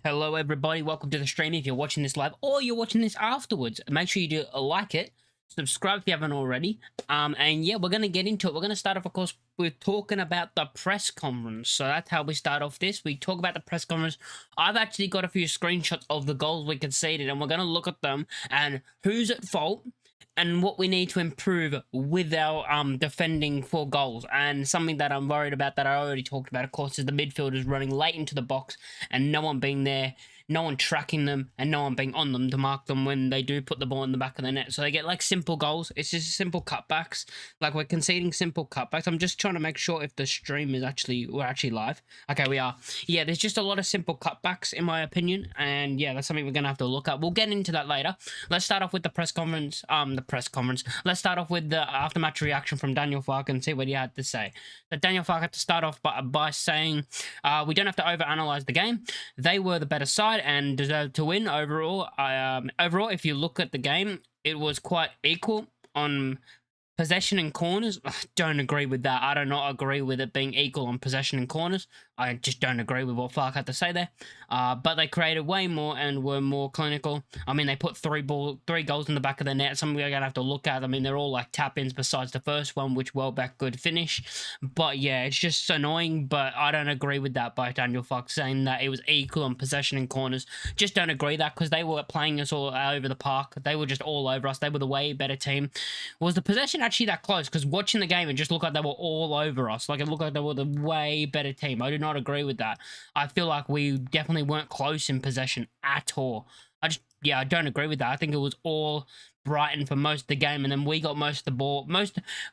Hello everybody, welcome to the stream. If you're watching this live or you're watching this afterwards, make sure you do like it, subscribe if you haven't already. And yeah, we're going to get into it. We're going to start off, of course, with talking about the press conference. So that's how we start off this. We talk about the press conference. I've actually got a few screenshots of the goals we conceded, and we're going to look at them and who's at fault and what we need to improve with our defending for goals. And something that I'm worried about that I already talked about, of course, is the midfielders running late into the box and no one being there, no one tracking them, and no one being on them to mark them when they do put the ball in the back of the net. So they get like simple goals. It's just simple cutbacks. Like we're conceding simple cutbacks. I'm just trying to make sure if the stream is we're actually live. Okay, we are. Yeah, there's just a lot of simple cutbacks in my opinion. And yeah, that's something we're going to have to look at. We'll get into that later. Let's start off with the press conference. Let's start off with the after-match reaction from Daniel Farke and see what he had to say. So Daniel Farke had to start off by saying, we don't have to overanalyze the game. They were the better side and deserved to win overall. Overall, if you look at the game, it was quite equal on possession and corners. I don't agree with that. I do not agree with it being equal on possession and corners. I just don't agree with what Farke had to say there. But they created way more and were more clinical. I mean, they put three goals in the back of the net. Something we're going to have to look at. I mean, they're all like tap-ins besides the first one, which Welbeck good finish. But yeah, it's just annoying. But I don't agree with that by Daniel Farke saying that it was equal on possession and corners. Just don't agree that because they were playing us all over the park. They were just all over us. They were the way better team. Was the possession actually that close? Because watching the game, it just looked like they were all over us. Like it looked like they were the way better team. I do not agree with that. I feel like we definitely weren't close in possession at all. I don't agree with that. I think it was all Brighton for most of the game, and then we got most of the ball.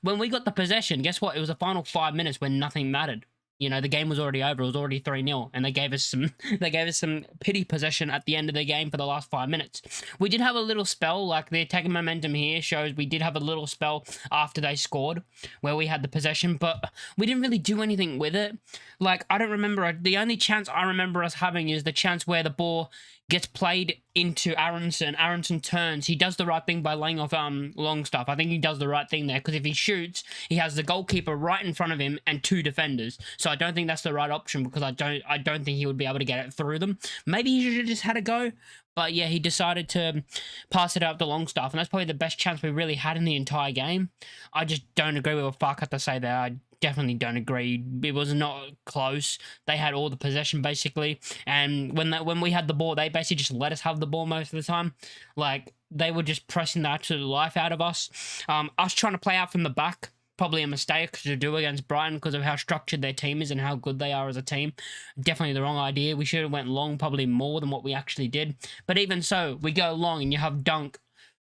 When we got the possession, guess what? It was the final 5 minutes when nothing mattered. You know, the game was already over. It was already 3-0, and they gave us some pity possession at the end of the game for the last 5 minutes. We did have a little spell, like the attacking momentum here shows we did have a little spell after they scored where we had the possession, but we didn't really do anything with it. Like, I don't remember, the only chance I remember us having is the chance where the ball gets played into Aronson. Aronson turns. He does the right thing by laying off Longstaff. I think he does the right thing there because if he shoots, he has the goalkeeper right in front of him and two defenders. So I don't think that's the right option because I don't think he would be able to get it through them. Maybe he should have just had a go. But yeah, he decided to pass it out to Longstaff, and that's probably the best chance we really had in the entire game. I just don't agree with what Farke had to say there. I definitely don't agree. It was not close. They had all the possession basically, and when we had the ball, they basically just let us have the ball most of the time. Like they were just pressing the absolute life out of us. Us trying to play out from the back, probably a mistake to do against Brighton because of how structured their team is and how good they are as a team. Definitely the wrong idea. We should have went long, probably more than what we actually did. But even so, we go long and you have Dunk.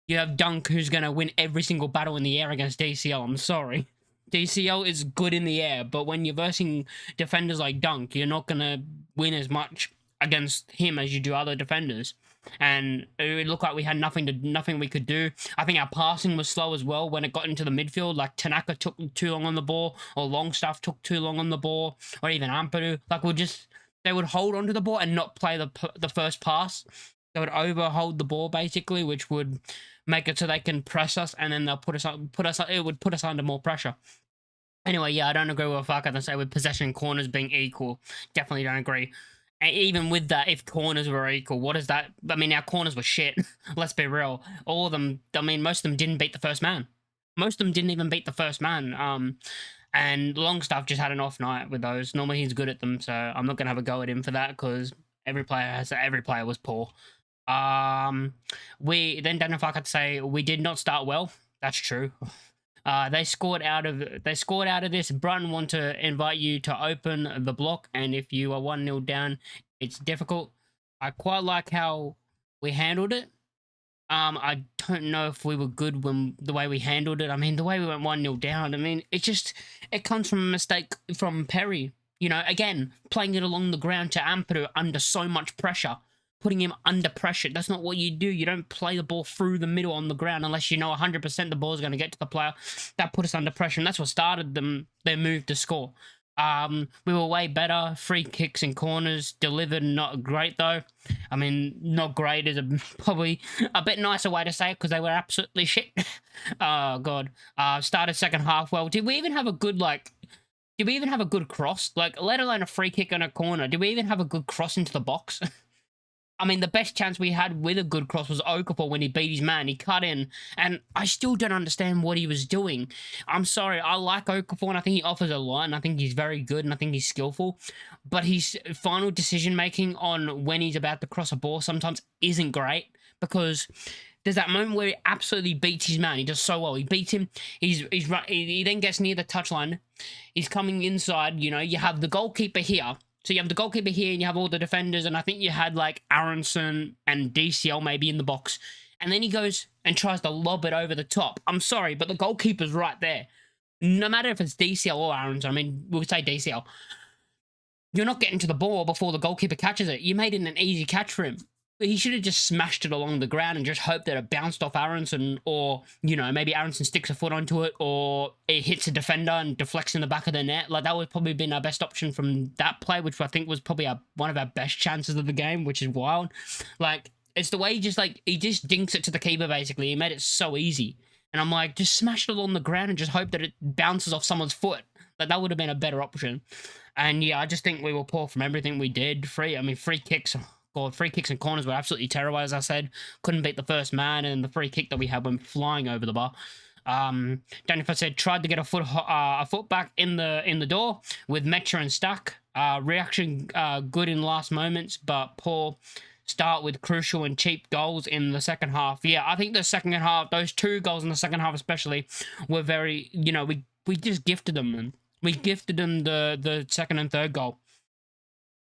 You have Dunk who's going to win every single battle in the air against DCL. I'm sorry. DCL is good in the air, but when you're versing defenders like Dunk, you're not going to win as much against him as you do other defenders. And it looked like we had nothing we could do. I think our passing was slow as well when it got into the midfield. Like Tanaka took too long on the ball, or Longstaff took too long on the ball, or even Ampadu. Like they would hold onto the ball and not play the first pass. They would overhold the ball basically, which would make it so they can press us, and then they'll it would put us under more pressure. Anyway, yeah, I don't agree with what Farke had to say with possession and corners being equal. Definitely don't agree. And even with that, if corners were equal, what is that? I mean, our corners were shit. Let's be real. All of them, I mean, most of them didn't beat the first man. Most of them didn't even beat the first man. And Longstaff just had an off night with those. Normally he's good at them, so I'm not going to have a go at him for that because every player was poor. Then Daniel Farke had to say, we did not start well. That's true. They scored out of this. Brighton want to invite you to open the block, and if you are 1-0 down, it's difficult. I quite like how we handled it. I don't know if we were good the way we handled it. I mean, the way we went 1-0 down, I mean, it comes from a mistake from Perry. You know, again, playing it along the ground to Ampadu under so much pressure. Putting him under pressure. That's not what you do. You don't play the ball through the middle on the ground unless you know 100% the ball is going to get to the player. That put us under pressure, and that's what started their move to score. We were way better. Free kicks and corners delivered, not great though. I mean, not great is probably a bit nicer way to say it because they were absolutely shit. Oh, God. Started second half well. Did we even have a good, Do we even have a good cross? Like, let alone a free kick on a corner. Do we even have a good cross into the box? I mean, the best chance we had with a good cross was Okafor when he beat his man. He cut in, and I still don't understand what he was doing. I'm sorry, I like Okafor, and I think he offers a lot, and I think he's very good, and I think he's skillful. But his final decision-making on when he's about to cross a ball sometimes isn't great, because there's that moment where he absolutely beats his man. He does so well. He beats him. He then gets near the touchline. He's coming inside. You know, you have the goalkeeper here. So you have the goalkeeper here and you have all the defenders, and I think you had like Aronson and DCL maybe in the box. And then he goes and tries to lob it over the top. I'm sorry, but the goalkeeper's right there. No matter if it's DCL or Aronson, I mean, we'll say DCL. You're not getting to the ball before the goalkeeper catches it. You made it an easy catch for him. He should have just smashed it along the ground and just hoped that it bounced off Aronson, or, you know, maybe Aronson sticks a foot onto it, or it hits a defender and deflects in the back of the net. Like, that would probably been our best option from that play, which I think was probably one of our best chances of the game, which is wild. Like, it's the way he just dinks it to the keeper, basically. He made it so easy. And I'm like, just smash it along the ground and just hope that it bounces off someone's foot. Like, that would have been a better option. And yeah, I just think we were poor from everything we did. Free kicks. God, free kicks and corners were absolutely terrible, as I said. Couldn't beat the first man, and the free kick that we had went flying over the bar. Don't know if I said tried to get a foot back in the door with Metcher and Stack. Reaction good in last moments, but poor start with crucial and cheap goals in the second half. Yeah, I think the second half, those 2 goals in the second half especially, were very, you know, we just gifted them, and we gifted them the second and third goal.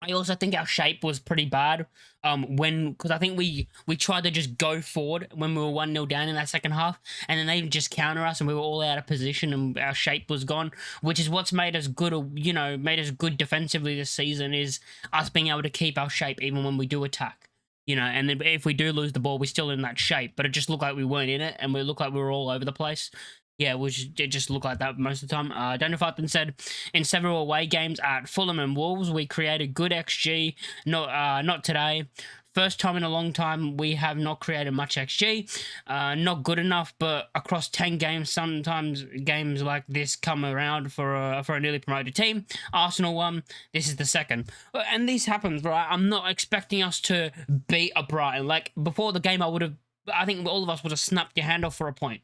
I also think our shape was pretty bad because I think we tried to just go forward when we were 1-0 down in that second half, and then they just counter us and we were all out of position and our shape was gone, which is what's made us good, you know, made us good defensively this season, is us being able to keep our shape even when we do attack. You know, and then if we do lose the ball, we're still in that shape, but it just looked like we weren't in it, and we looked like we were all over the place. Yeah, it just looked like that most of the time. Don't know if Upton said, in several away games at Fulham and Wolves, we created good XG. Not today. First time in a long time we have not created much XG. Not good enough, but across 10 games, sometimes games like this come around for a newly promoted team. Arsenal won. This is the second. And this happens, right? I'm not expecting us to beat a Brighton. Like, before the game, I think all of us would have snapped your hand off for a point.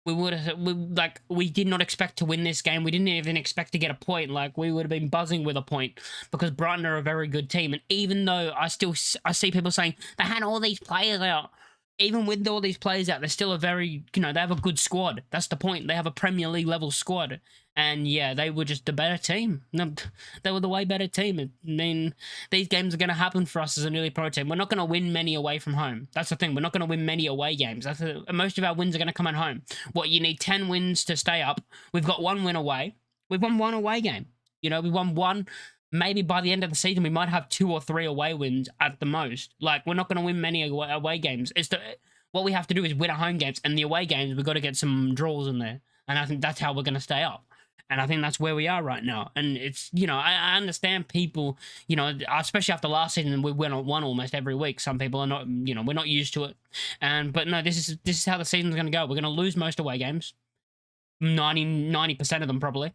We did not expect to win this game. We didn't even expect to get a point. Like, we would have been buzzing with a point because Brighton are a very good team. And even though I see people saying they had all these players out, even with all these players out, they're still a very, you know, they have a good squad. That's the point. They have a Premier League level squad. And yeah, they were just the better team. No, they were the way better team. I mean, these games are going to happen for us as a newly pro team. We're not going to win many away from home. That's the thing. We're not going to win many away games. Most of our wins are going to come at home. What, you need 10 wins to stay up. We've got 1 win away. We've won 1 away game. You know, we won 1. Maybe by the end of the season, we might have 2 or 3 away wins at the most. Like, we're not going to win many away games. What we have to do is win our home games, and the away games, we've got to get some draws in there. And I think that's how we're going to stay up. And I think that's where we are right now. And it's, you know, I understand people, you know, especially after last season, we won almost every week. Some people are not, you know, we're not used to it. But no, this is how the season's going to go. We're going to lose most away games. 90% of them probably.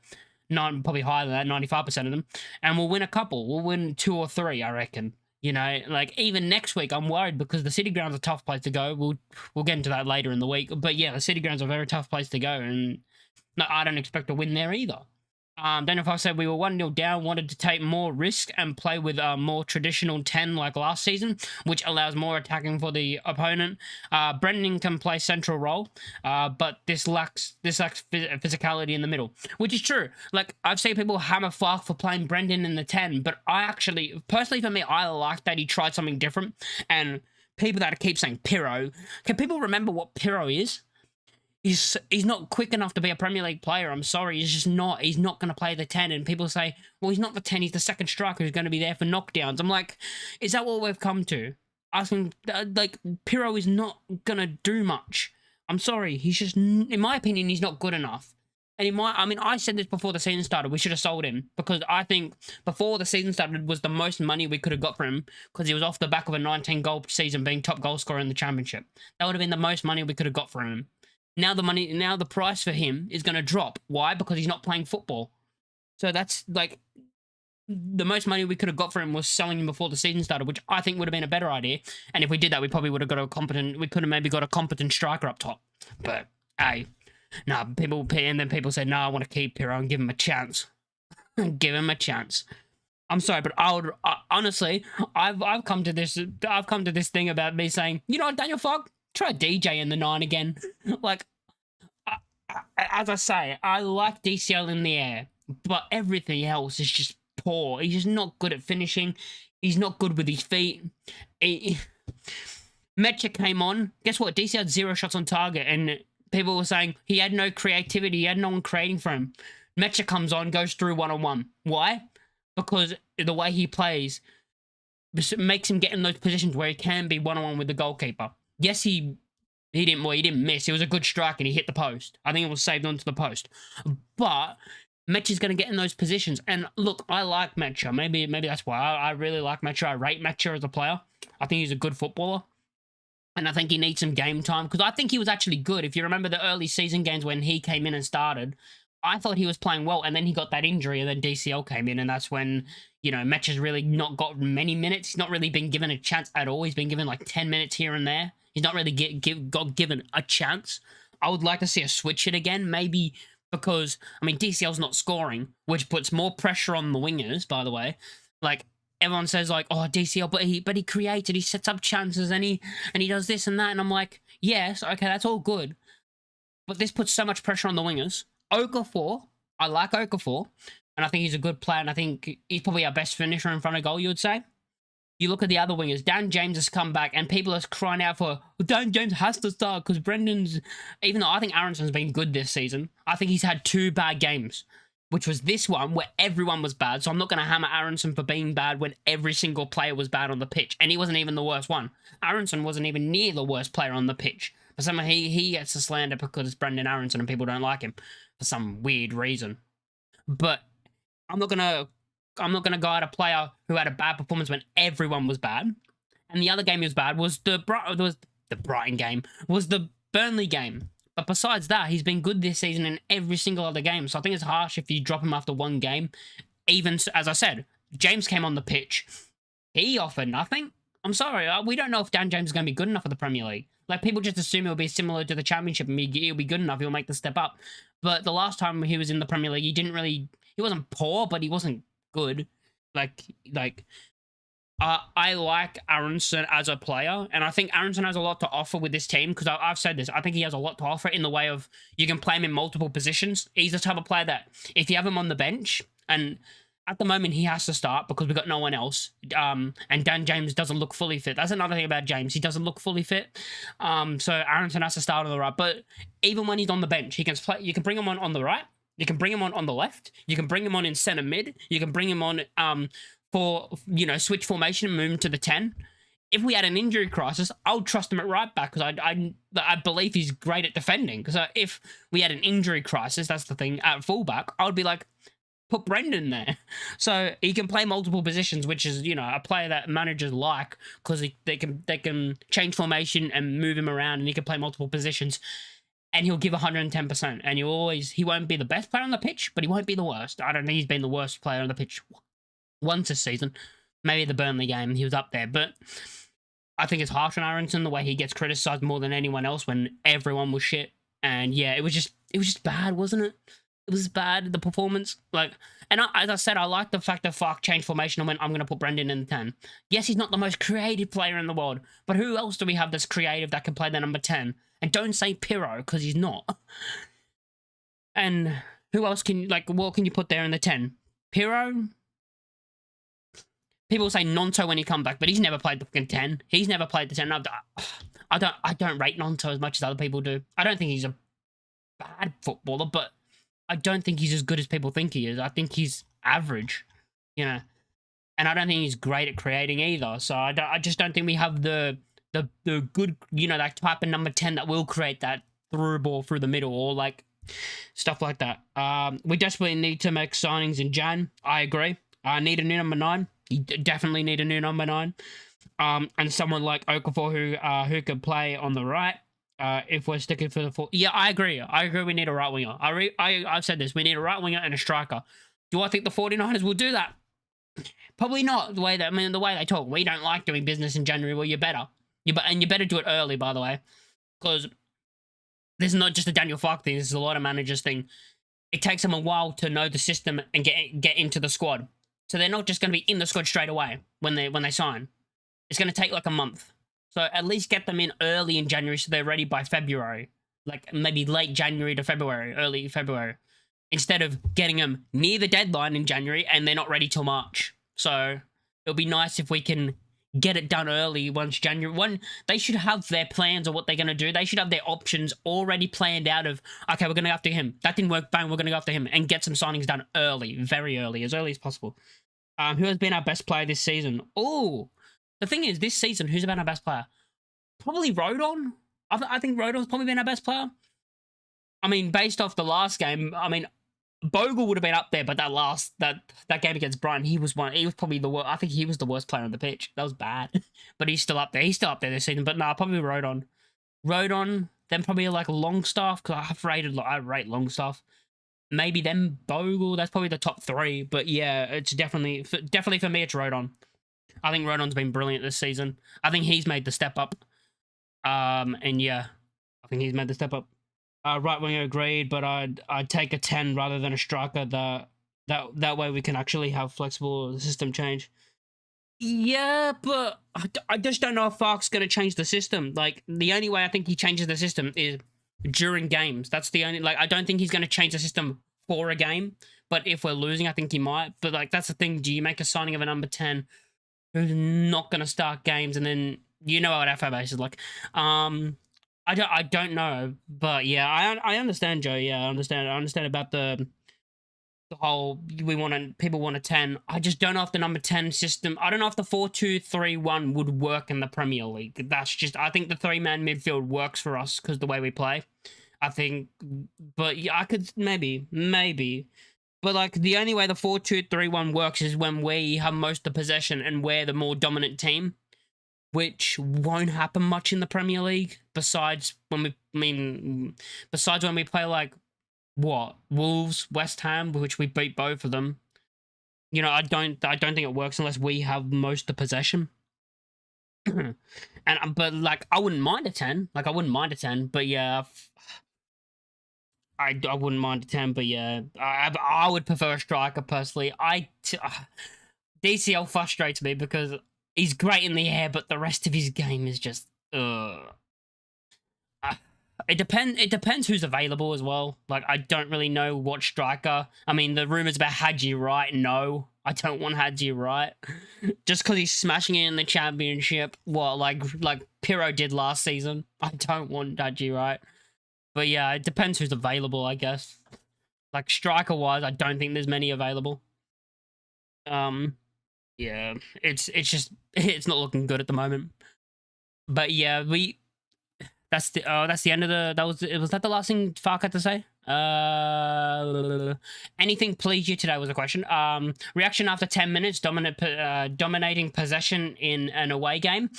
Probably higher than that, 95% of them. And we'll win a couple. We'll win 2 or 3, I reckon. You know, like, even next week, I'm worried because the City Ground's a tough place to go. We'll get into that later in the week. But yeah, the City Ground's a very tough place to go. And no, I don't expect to win there either. Don't know if I said we were 1-0 down, wanted to take more risk and play with a more traditional 10 like last season, which allows more attacking for the opponent. Brendan can play central role, but this lacks physicality in the middle, which is true. Like, I've seen people hammer Fark for playing Brendan in the 10, but I actually, personally for me, I like that he tried something different. And people that keep saying Pirro, can people remember what Pirro is? He's not quick enough to be a Premier League player. I'm sorry. He's just not. He's not going to play the 10. And people say, well, he's not the 10. He's the second striker who's going to be there for knockdowns. I'm like, is that what we've come to? Asking, like, Pirro is not going to do much. I'm sorry. He's just, in my opinion, he's not good enough. And I said this before the season started. We should have sold him because I think before the season started was the most money we could have got for him because he was off the back of a 19-goal season being top goal scorer in the championship. That would have been the most money we could have got for him. Now the price for him is going to drop. Why? Because he's not playing football. So that's like the most money we could have got for him was selling him before the season started, which I think would have been a better idea. And if we did that, we probably would have got a competent. We could have maybe got a competent striker up top. But hey, no, people pay, and then people say, no, I want to keep Pirro and give him a chance. Give him a chance. I'm sorry, but honestly, I've come to this thing about me saying, you know what, Daniel Fogg, try DJ in the 9 again. Like, as I say, I like DCL in the air, but everything else is just poor. He's just not good at finishing. He's not good with his feet. Mecha came on. Guess what? DC had 0 shots on target, and people were saying he had no creativity. He had no one creating for him. Mecha comes on, goes through one-on-one. Why? Because the way he plays makes him get in those positions where he can be one-on-one with the goalkeeper. Yes, he didn't miss. It was a good strike and he hit the post. I think it was saved onto the post. But Mecha's going to get in those positions. And look, I like Mecha. Maybe that's why. I really like Mecha. I rate Mecha as a player. I think he's a good footballer. And I think he needs some game time. Because I think he was actually good. If you remember the early season games when he came in and started, I thought he was playing well, and then he got that injury, and then DCL came in, and that's when, you know, Mecha's really not got many minutes. He's not really been given a chance at all. He's been given like 10 minutes here and there. He's not really got given a chance. I would like to see a switch it again, maybe because, I mean, DCL's not scoring, which puts more pressure on the wingers, by the way. Like, everyone says, like, oh, DCL, but he created, he sets up chances, and he does this and that, and I'm like, yes, okay, that's all good. But this puts so much pressure on the wingers. Okafor, I like Okafor, and I think he's a good player, and I think he's probably our best finisher in front of goal, you would say. You look at the other wingers, Dan James has come back, and people are crying out for, Dan James has to start, because Brendan's, even though I think Aronson's been good this season, I think he's had 2 bad games, which was this one, where everyone was bad, so I'm not going to hammer Aronson for being bad when every single player was bad on the pitch, and he wasn't even the worst one. Aronson wasn't even near the worst player on the pitch, but somehow he gets the slander because it's Brendan Aronson and people don't like him for some weird reason. But I'm not gonna go at a player who had a bad performance when everyone was bad. And the other game he was bad was the Brighton game, was the Burnley game. But besides that, he's been good this season in every single other game. So I think it's harsh if you drop him after one game. Even, as I said, James came on the pitch. He offered nothing. I'm sorry, we don't know if Dan James is going to be good enough for the Premier League. Like, people just assume he'll be similar to the Championship and he'll be good enough, he'll make the step up. But the last time he was in the Premier League, he wasn't poor, but he wasn't good. I like Aronson as a player, and I think Aronson has a lot to offer with this team, because I've said this, I think he has a lot to offer in the way of you can play him in multiple positions. He's the type of player that, if you have him on the bench, and at the moment he has to start because we've got no one else, and Dan James doesn't look fully fit. That's another thing about James. He doesn't look fully fit, so Aronson has to start on the right. But even when he's on the bench, he can play. You can bring him on the right. You can bring him on the left. You can bring him on in centre mid. You can bring him on for, you know, switch formation and move him to the 10. If we had an injury crisis, I would trust him at right back, because I believe he's great at defending. Because if we had an injury crisis, that's the thing, at fullback, I would be like, put Brendan there. So he can play multiple positions, which is, you know, a player that managers like, because they can change formation and move him around, and he can play multiple positions, and he'll give 110%. And he won't be the best player on the pitch, but he won't be the worst. I don't think he's been the worst player on the pitch once this season. Maybe the Burnley game, he was up there, but I think it's harsh on Aronson the way he gets criticised more than anyone else when everyone was shit. And yeah, it was just bad, wasn't it? It was bad, the performance. Like, and as I said, I like the fact that Fark changed formation and went, I'm going to put Brendan in the 10. Yes, he's not the most creative player in the world, but who else do we have that's creative that can play the number 10? And don't say Pirro, because he's not. And who else what can you put there in the 10? Pirro? People say Nonto when he come back, but he's never played the fucking 10. He's never played the 10. I don't rate Nonto as much as other people do. I don't think he's a bad footballer, but I don't think he's as good as people think he is. I think he's average, you know. And I don't think he's great at creating either. So I just don't think we have the good, you know, that type of number 10 that will create that through ball through the middle, or like stuff like that. We desperately need to make signings in Jan. I agree. I need a new number 9. You definitely need a new number 9. And someone like Okafor who could play on the right. If we're sticking for the 4. Yeah, I agree. We need a right winger. I've said this. We need a right winger and a striker. Do I think the 49ers will do that? Probably not. The way they talk. We don't like doing business in January. Well, you better. And you better do it early, by the way, because this is not just a Daniel Fark thing. This is a lot of managers thing. It takes them a while to know the system and get into the squad. So they're not just going to be in the squad straight away when they sign. It's going to take like a month. So at least get them in early in January so they're ready by February. Like maybe late January to February, early February. Instead of getting them near the deadline in January and they're not ready till March. So it'll be nice if we can get it done early once January. They should have their plans of what they're going to do. They should have their options already planned out of, okay, we're going to go after him. That didn't work, bang, we're going to go after him. And get some signings done early, very early, as early as possible. Who has been our best player this season? Oh, the thing is, this season, who's been our best player? Probably Rodon. I think Rodon's probably been our best player. I mean, based off the last game, I mean, Bogle would have been up there, but that game against Brighton, he was probably the worst. I think he was the worst player on the pitch. That was bad. But he's still up there. He's still up there this season. But nah, probably Rodon. Rodon, then probably like Longstaff, because I rate Longstaff. Maybe then Bogle. That's probably the top three. But yeah, it's definitely for me, it's Rodon. I think Rodon's been brilliant this season. I think he's made the step up. And yeah, I think he's made the step up. Right winger agreed, but I'd take a 10 rather than a striker. That way we can actually have flexible system change. Yeah, but I just don't know if Fark's going to change the system. Like, the only way I think he changes the system is during games. That's the only, like, I don't think he's going to change the system for a game. But if we're losing, I think he might. But, like, that's the thing. Do you make a signing of a number 10 who's not going to start games, and then you know what our fan base is like? I don't know, but yeah, I understand, Joe. Yeah, I understand about the whole people want a 10. I just don't know if the number 10 system. I don't know if the 4-2-3-1 would work in the Premier League. I think the 3-man midfield works for us because the way we play. I think, but yeah, I could maybe. But like the only way the 4-2-3-1 works is when we have most of the possession and we're the more dominant team, which won't happen much in the Premier League. Besides when we play like Wolves, West Ham, which we beat both of them. You know, I don't think it works unless we have most of the possession. But like I wouldn't mind a 10. But yeah, I wouldn't mind a 10. But yeah, I would prefer a striker personally. DCL frustrates me because he's great in the air, but the rest of his game is just it depends who's available as well. Like, I don't really know what striker. I mean, the rumors about Hadji Wright, no. I don't want Hadji Wright. Just because he's smashing it in the championship, like Pirro did last season. I don't want Hadji Wright. But yeah, it depends who's available, I guess. Like, striker-wise, I don't think there's many available. Yeah, it's not looking good at the moment. But yeah, that's the end of was that the last thing Fark had to say? Anything pleased you today was a question. Reaction after 10 minutes, dominating possession in an away game,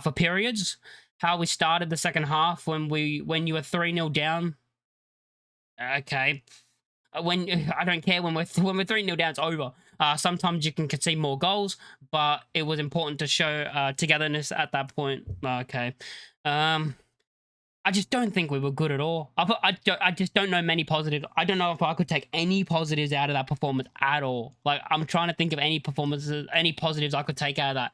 for periods. How we started the second half when you were 3-0 down. Okay. I don't care when we're 3-0 down, it's over. Sometimes you can concede more goals, but it was important to show togetherness at that point. Okay. I just don't think we were good at all. I just don't know many positives. I don't know if I could take any positives out of that performance at all. Like, I'm trying to think of any positives I could take out of that.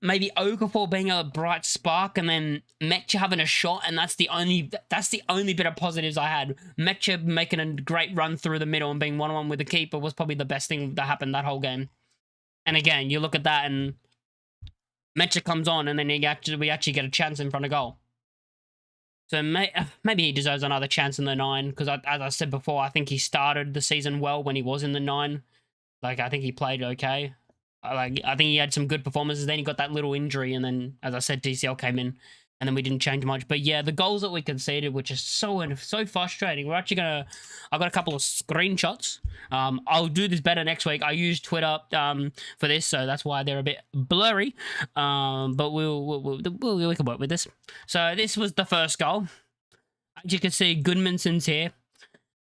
Maybe Okafor being a bright spark, and then Metcha having a shot, and that's the only bit of positives I had. Metcha making a great run through the middle and being 1-on-1 with the keeper was probably the best thing that happened that whole game. And again, you look at that, and Metcha comes on, and then we actually get a chance in front of goal. So maybe he deserves another chance in the 9, because as I said before, I think he started the season well when he was in the 9. Like, I think he played okay. I think he had some good performances. Then he got that little injury, and then, as I said, DCL came in, and then we didn't change much. But yeah, the goals that we conceded, which is so frustrating. We're actually I've got a couple of screenshots. I'll do this better next week. I use Twitter for this, so that's why they're a bit blurry. But we can work with this. So this was the first goal. As you can see, Goodmanson's here,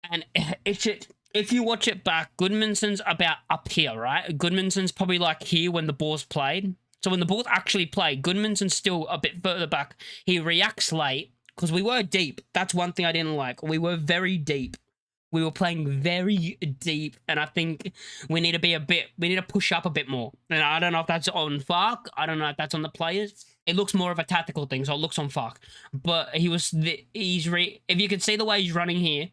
and it if you watch it back, Goodmanson's about up here, right? Goodmanson's probably like here when the ball's played. So when the ball's actually played, Goodmanson's still a bit further back. He reacts late because we were deep. That's one thing I didn't like. We were very deep. We were playing very deep, and I think we need to push up a bit more. And I don't know if that's on Fark. I don't know if that's on the players. It looks more of a tactical thing, so it looks on Fark. But if you can see the way he's running here,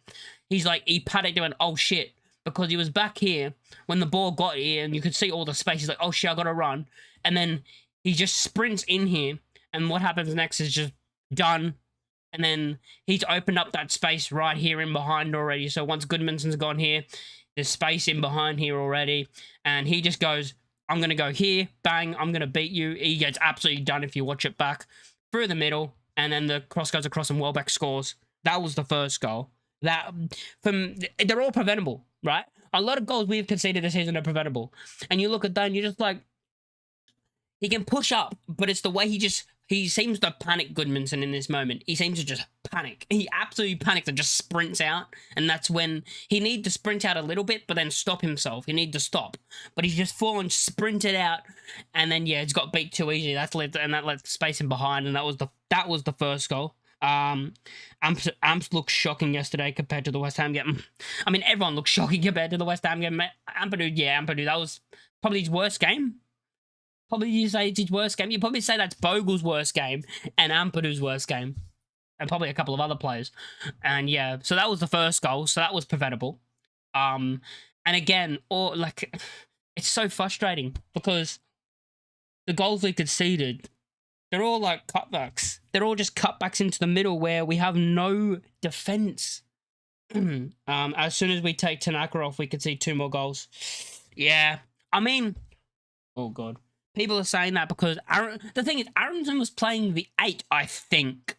he panicked and went, oh shit, because he was back here when the ball got here, and you could see all the space. He's like, oh shit, I gotta run. And then he just sprints in here, and what happens next is just done. And then he's opened up that space right here in behind already. So once Goodmanson's gone here, there's space in behind here already. And he just goes, I'm going to go here. Bang, I'm going to beat you. He gets absolutely done if you watch it back. Through the middle. And then the cross goes across and Welbeck scores. That was the first goal. They're all preventable, right? A lot of goals we've conceded this season are preventable. And you look at that and you're just like, he can push up, but it's the way he seems to panic Goodmanson in this moment. He seems to just panic. He absolutely panics and just sprints out. And that's when he needs to sprint out a little bit, but then stop himself. He needs to stop. But he's just fallen, sprinted out. And then, yeah, it's got beat too easy. That left space in behind. And that was the first goal. Amps looked shocking yesterday compared to the West Ham game. I mean, everyone looked shocking compared to the West Ham game. Ampadu, that was probably his worst game. Probably you say it's his worst game. You probably say that's Bogle's worst game and Ampadu's worst game. And probably a couple of other players. And yeah, so that was the first goal. So that was preventable. And again, it's so frustrating because the goals we conceded, they're all like cutbacks. They're all just cutbacks into the middle where we have no defense. As soon as we take Tanaka off, we could see 2 more goals. Yeah. I mean, oh God. People are saying that because the thing is, Aronson was playing the 8, I think.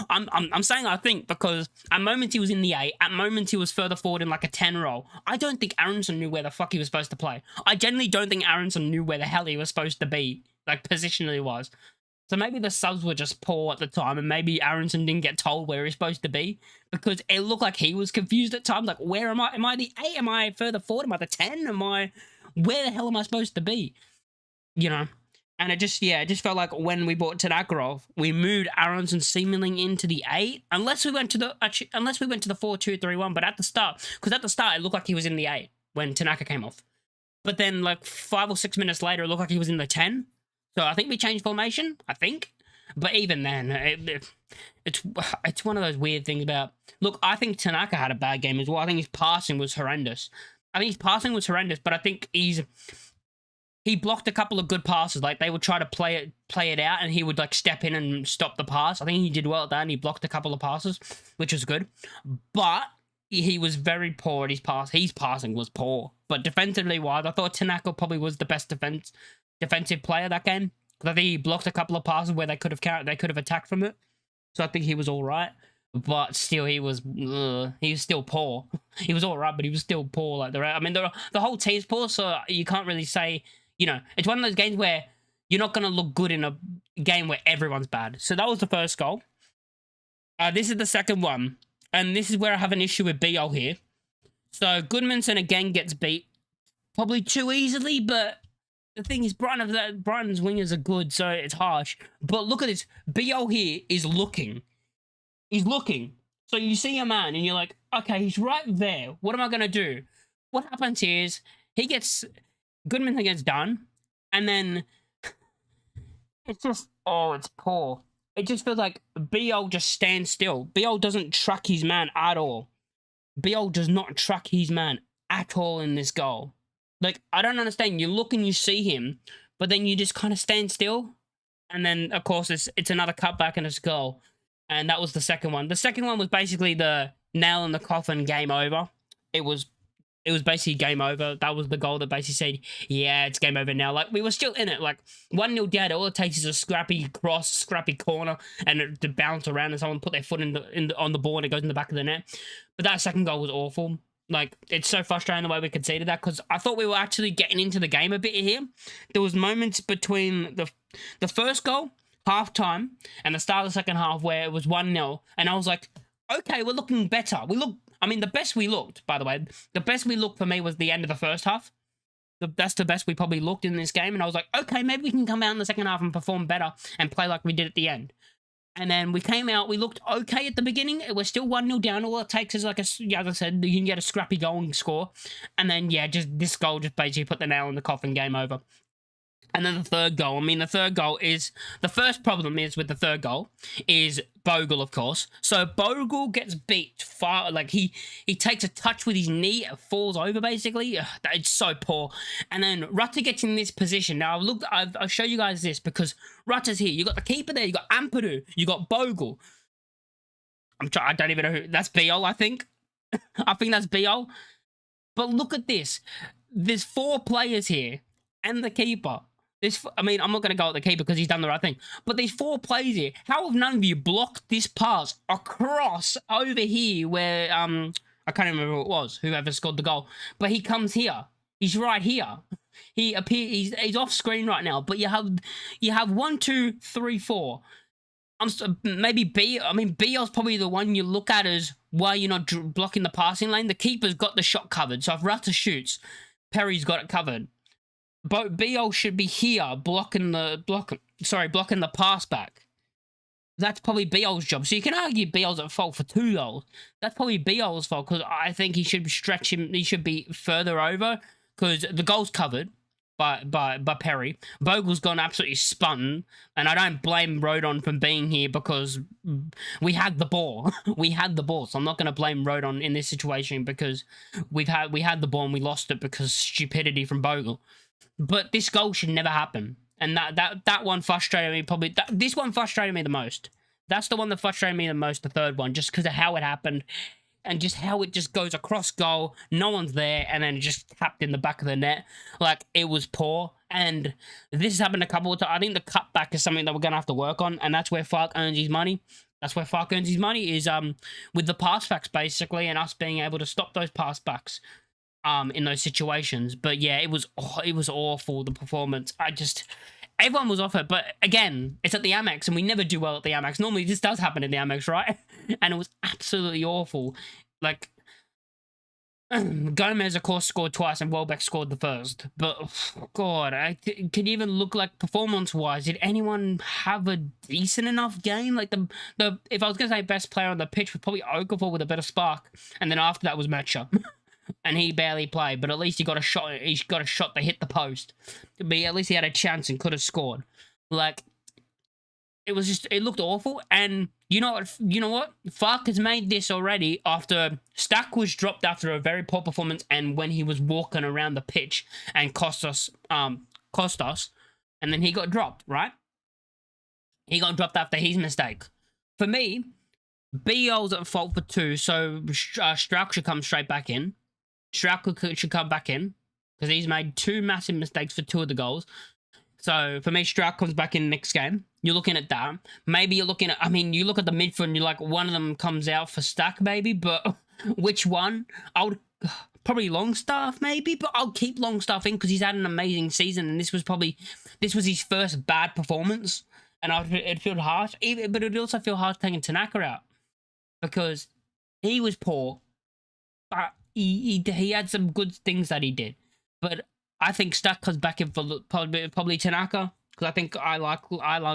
I'm saying I think because at moments he was in the 8, at moments he was further forward in like a 10 role. I don't think Aronson knew where the fuck he was supposed to play. I genuinely don't think Aronson knew where the hell he was supposed to be, like positionally was. So maybe the subs were just poor at the time, and maybe Aronson didn't get told where he's supposed to be because it looked like he was confused at times. Like, where am I? Am I the 8? Am I further forward? Am I the 10? Where the hell am I supposed to be? You know, and it just felt like when we bought Tanakarov, we moved Aronson seemingly into the 8, unless we went to the 4-2-3-1. But at the start, it looked like he was in the 8 when Tanaka came off. But then, like 5 or 6 minutes later, it looked like he was in the 10. So I think we changed formation. I think, but even then, it's one of those weird things about. Look, I think Tanaka had a bad game as well. I think his passing was horrendous. But I think he blocked a couple of good passes. Like, they would try to play it out, and he would, like, step in and stop the pass. I think he did well at that, and he blocked a couple of passes, which was good. But he was very poor at his pass. His passing was poor. But defensively-wise, I thought Tanaka probably was the best defensive player that game. Because I think he blocked a couple of passes where they could have attacked from it. So I think he was all right. But still, he was still poor. He was all right, but he was still poor. Like the whole team's poor, so you can't really say. You know, it's one of those games where you're not going to look good in a game where everyone's bad. So that was the first goal. This is the second one. And this is where I have an issue with BL here. So Goodmanson again gets beat. Probably too easily, but the thing is, Brighton's wingers are good, so it's harsh. But look at this. BL here is looking. He's looking. So you see a man and you're like, okay, he's right there. What am I going to do? What happens here is Goodmanson gets done, and then it's just, it's poor. It just feels like BL just stands still. BL doesn't track his man at all. BL does not track his man at all in this goal. Like, I don't understand. You look and you see him, but then you just kind of stand still. And then, of course, it's another cutback and it's a goal. And that was the second one. The second one was basically the nail in the coffin, game over. It was basically game over. That was the goal that basically said, yeah, it's game over now. Like, we were still in it. Like, 1-0 down, all it takes is a scrappy cross, scrappy corner, and it to bounce around and someone put their foot on the ball and it goes in the back of the net. But that second goal was awful. Like, it's so frustrating the way we conceded that, because I thought we were actually getting into the game a bit here. There was moments between the first goal, half-time, and the start of the second half where it was 1-0, and I was like, okay, we're looking better. I mean, the best we looked, by the way, the best we looked for me was the end of the first half. That's the best we probably looked in this game. And I was like, okay, maybe we can come out in the second half and perform better and play like we did at the end. And then we came out, we looked okay at the beginning. We're still 1-0 down. All it takes is like as I said, you can get a scrappy goal and score. And then, yeah, just this goal just basically put the nail in the coffin, game over. And then the third goal, I mean, the third goal is, the first problem is with the third goal is Bogle, of course. So Bogle gets beat far, like he takes a touch with his knee, falls over basically. It's so poor. And then Rutter gets in this position. Now I'll show you guys this because Rutter's here. You got the keeper there, you got Ampadu, you got Bogle. I don't even know who, that's Biol, I think. I think that's Biol. But look at this. There's 4 players here and the keeper. I mean, I'm not going to go at the keeper because he's done the right thing. But there's 4 plays here. How have none of you blocked this pass across over here where, I can't remember who it was, whoever scored the goal. But he comes here. He's right here. He's off screen right now. But you have 1, 2, 3, 4. Maybe Biel's probably the one you look at as why you're not blocking the passing lane. The keeper's got the shot covered. So if Rutter shoots, Perry's got it covered. But Biol should be here blocking the pass back. That's probably Biol's job. So you can argue Biol's at fault for 2 goals. That's probably Biol's fault because I think he should stretch him. He should be further over because the goal's covered by Perry. Bogle's gone absolutely spun, and I don't blame Rodon for being here because we had the ball. We had the ball, so I'm not going to blame Rodon in this situation because we had the ball and we lost it because stupidity from Bogle. But this goal should never happen. And that one frustrated me this one frustrated me the most. That's the one that frustrated me the most, the third one, just because of how it happened and just how it just goes across goal, no one's there, and then it just tapped in the back of the net. Like, it was poor. And this has happened a couple of times. I think the cutback is something that we're going to have to work on, and that's where Fark earns his money. That's where Fark earns his money is with the pass backs, basically, and us being able to stop those pass backs. In those situations. But yeah, it was awful, the performance. Everyone was off it, but again, it's at the Amex and we never do well at the Amex. Normally this does happen in the Amex, right? And it was absolutely awful. Like, Gomez of course scored twice and Welbeck scored the first, but God, can you even look like performance wise, did anyone have a decent enough game? Like if I was gonna say best player on the pitch was probably Okafor with a bit of spark, and then after that was Metcha. And he barely played, but at least he got a shot. He got a shot that hit the post. But at least he had a chance and could have scored. Like, it looked awful. And you know what? Fark has made this already after Stack was dropped after a very poor performance, and when he was walking around the pitch and cost us. And then he got dropped, right? He got dropped after his mistake. For me, Biol's at fault for 2, so Strauch should come straight back in. Strauch should come back in because he's made 2 massive mistakes for 2 of the goals. So for me, Strauch comes back in next game. You're looking at that. Maybe you're looking at, I mean, you look at the midfield and you're like, one of them comes out for Stack maybe, but which one? I would probably Longstaff maybe, but I'll keep Longstaff in because he's had an amazing season and this was his first bad performance. And it'd feel harsh, but it'd also feel harsh taking Tanaka out because he was poor, but he had some good things that he did. But I think Stack comes back in for probably Tanaka because I think I like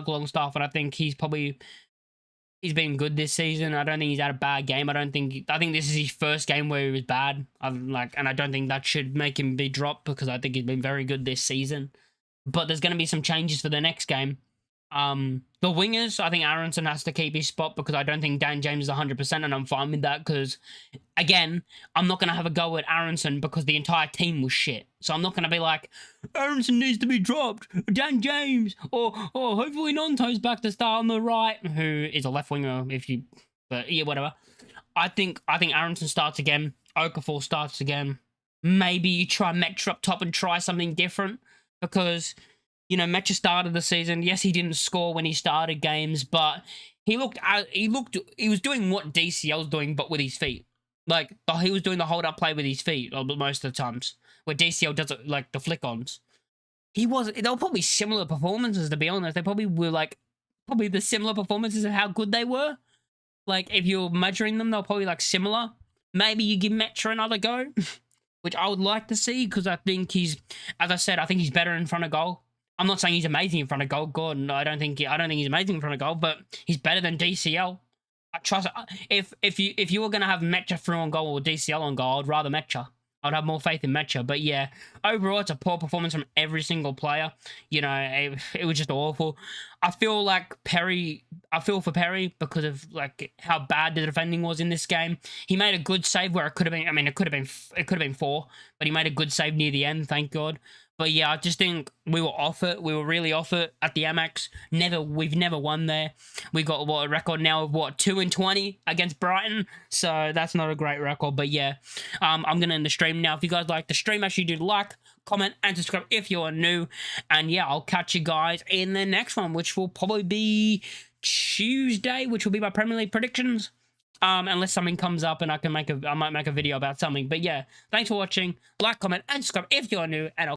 Longstaff and I think he's been good this season. I don't think he's had a bad game. I think this is his first game where he was bad. And I don't think that should make him be dropped because I think he's been very good this season. But there's going to be some changes for the next game. The wingers, I think Aronson has to keep his spot because I don't think Dan James is 100%, and I'm fine with that because, again, I'm not going to have a go at Aronson because the entire team was shit. So I'm not going to be like, Aronson needs to be dropped, Dan James, or hopefully Nonto's back to start on the right, who is a left winger, but yeah, whatever. I think Aronson starts again, Okafor starts again. Maybe you try Metro up top and try something different because, you know, Metro started the season. Yes, he didn't score when he started games, but he was doing what DCL was doing, but with his feet. Like, he was doing the hold-up play with his feet most of the times, where DCL does it, like, the flick-ons. They were probably similar performances, to be honest. They probably were, like, the similar performances of how good they were. Like, if you're measuring them, they're probably, like, similar. maybe you give Mecha another go, which I would like to see, because I think he's, as I said, I think he's better in front of goal. I'm not saying he's amazing in front of goal. God, no, I don't think he's amazing in front of goal, but he's better than DCL. I trust. If you were gonna have Mecha through on goal or DCL on goal, I'd rather Mecha. I'd have more faith in Mecha. But yeah, overall, it's a poor performance from every single player. You know, it was just awful. I feel like Perry. I feel for Perry because of like how bad the defending was in this game. He made a good save where it could have been. I mean, it could have been 4, but he made a good save near the end. Thank God. But yeah, I just think we were off it. We were really off it at the Amex. We've never won there. We got a record now of 2-20 against Brighton. So that's not a great record. But yeah, I'm gonna end the stream now. If you guys like the stream, actually do like, comment, and subscribe if you are new. And yeah, I'll catch you guys in the next one, which will probably be Tuesday, which will be my Premier League predictions. Unless something comes up and I might make a video about something. But yeah, thanks for watching. Like, comment, and subscribe if you are new, and I'll